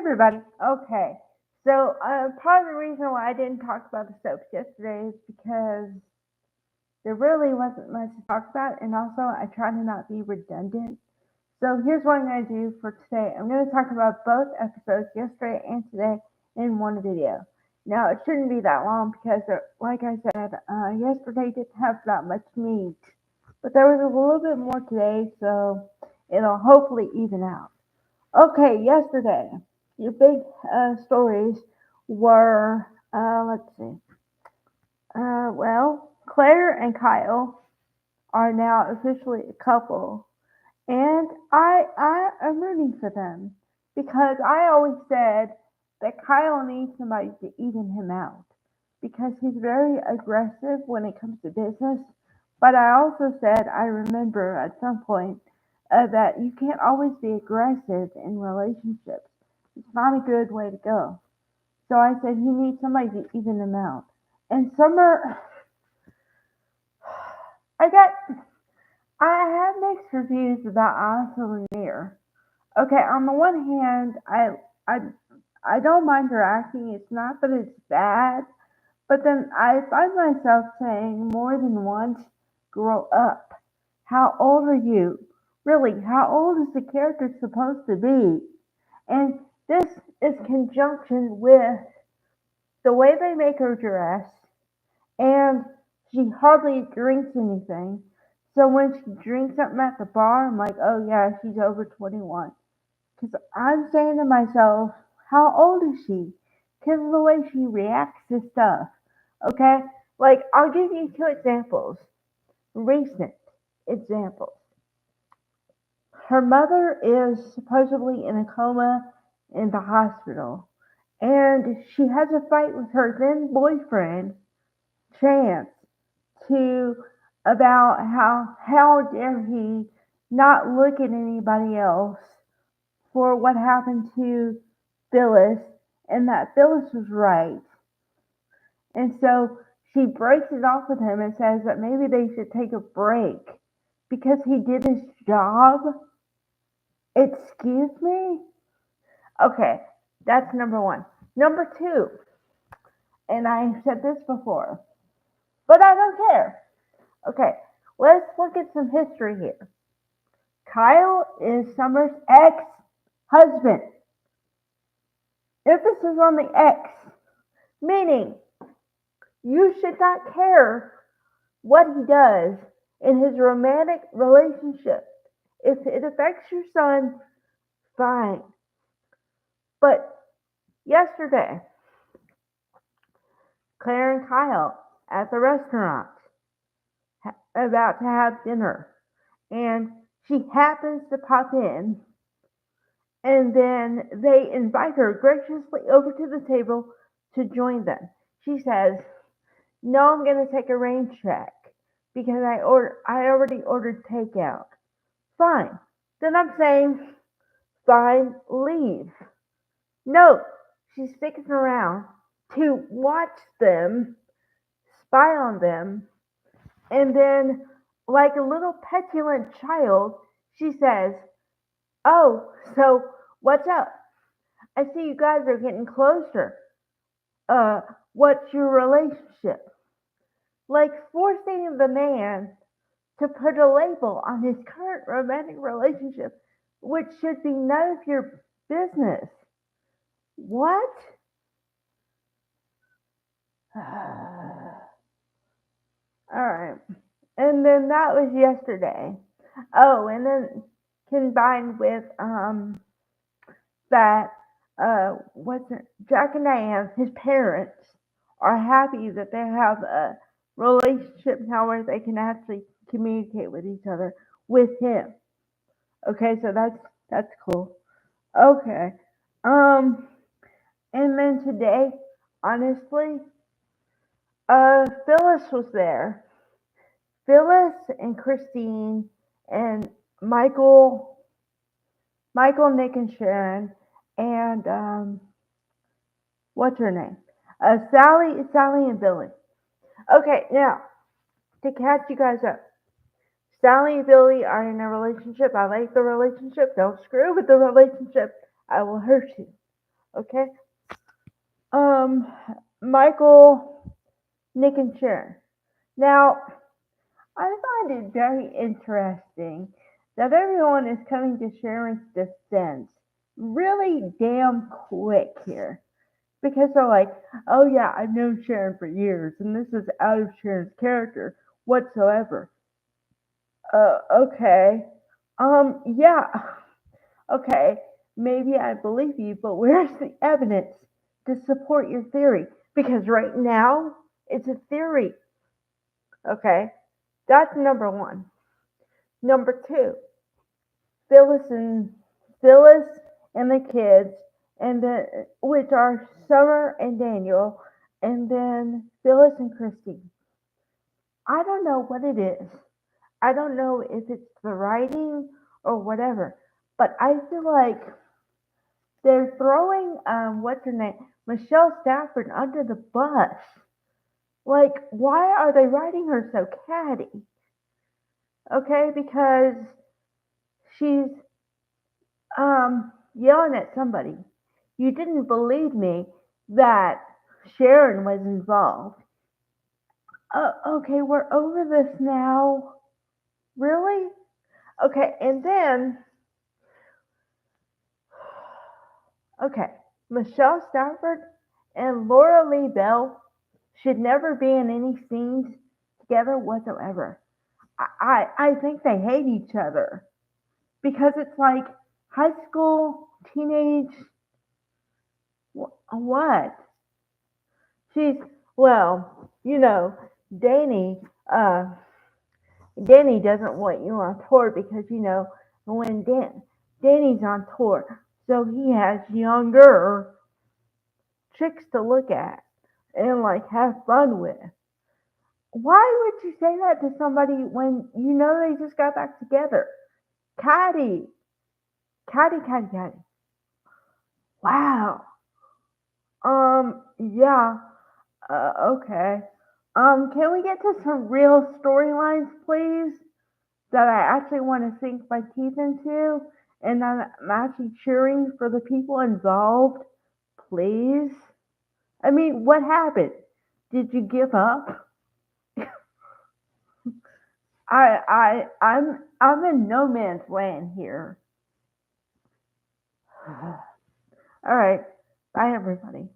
everybody. Okay. So, part of the reason why I didn't talk about the soaps yesterday is because there really wasn't much to talk about, and also I try to not be redundant. So, here's what I'm going to do for today. I'm going to talk about both episodes, yesterday and today, in one video. Now, it shouldn't be that long because, like I said, yesterday didn't have that much meat, but there was a little bit more today, so it'll hopefully even out. Okay, yesterday, your big stories were, let's see, Claire and Kyle are now officially a couple, and I am rooting for them because I always said that Kyle needs somebody to even him out because he's very aggressive when it comes to business. But I also said I remember at some point that you can't always be aggressive in relationships. It's not a good way to go. So I said he needs somebody to even him out. And Summer, I got, I have mixed reviews about Asa Lanier. Okay, on the one hand, I, I don't mind her acting. It's not that it's bad, but then I find myself saying more than once, grow up. How old are you? Really, how old is the character supposed to be? And this is conjunction with the way they make her dress, and she hardly drinks anything. So when she drinks something at the bar, I'm like, oh yeah, she's over 21. Because I'm saying to myself, how old is she? Because of the way she reacts to stuff. Okay? Like, I'll give you two examples. Recent examples. Her mother is supposedly in a coma in the hospital. And she has a fight with her then boyfriend, Chance, to about how dare he not look at anybody else for what happened to Phyllis, and that Phyllis was right. And so she breaks it off with him and says that maybe they should take a break because he did his job. Excuse me? Okay, that's number one. Number two, and I said this before, but I don't care. Okay, let's look at some history here. Kyle is Summer's ex husband. Emphasis on the ex, meaning you should not care what he does in his romantic relationship. If it affects your son, fine. But yesterday, Claire and Kyle at the restaurant about to have dinner, and she happens to pop in, and then they invite her graciously over to the table to join them. She says, "No, I'm going to take a rain check because I already ordered takeout." Fine. Then I'm saying, fine, leave. No, she's sticking around to watch them, spy on them, and then, like a little petulant child, she says, "Oh, so what's up? I see you guys are getting closer. Uh, what's your relationship?" Like forcing the man to put a label on his current romantic relationship, which should be none of your business. What? Alright. And then that was yesterday. Oh, and then combined with that what's it, Jack and Diane, his parents, are happy that they have a relationship now where they can actually communicate with each other with him. Okay, so that's cool. Okay. Um and then today, honestly, Phyllis was there. Phyllis and Christine and Michael, Nick and Sharon, and what's her name? Sally and Billy. Okay, now to catch you guys up, Sally and Billy are in a relationship. I like the relationship. Don't screw with the relationship. I will hurt you. Okay. Um, Michael, Nick, and Sharon. Now, I find it very interesting that everyone is coming to Sharon's defense really damn quick here. Because they're like, oh yeah, I've known Sharon for years, and this is out of Sharon's character whatsoever. Okay. Yeah. Okay. Maybe I believe you, but where's the evidence to support your theory? Because right now, it's a theory. Okay. That's number one. Number two, Phyllis and Phyllis and the kids, and the which are Summer and Daniel, and then Phyllis and Christy. I don't know what it is. I don't know if it's the writing or whatever, but I feel like they're throwing what's her name, Michelle Stafford under the bus. Like, why are they writing her so catty? Okay, because she's yelling at somebody. You didn't believe me that Sharon was involved. Okay, we're over this now. Really? Okay, and then, okay, Michelle Stafford and Laura Lee Bell should never be in any scenes together whatsoever. I think they hate each other because it's like high school, teenage, what? She's, well, Danny, uh, Danny doesn't want you on tour because, when Danny's on tour, so he has younger chicks to look at and like have fun with. Why would you say that to somebody when you know they just got back together? Caddy, Caddy. Wow. Yeah. Okay. Can we get to some real storylines, please? That I actually want to sink my teeth into, and that I'm actually cheering for the people involved, please. I mean, what happened? Did you give up? I'm in no man's land here. All right. Bye, everybody.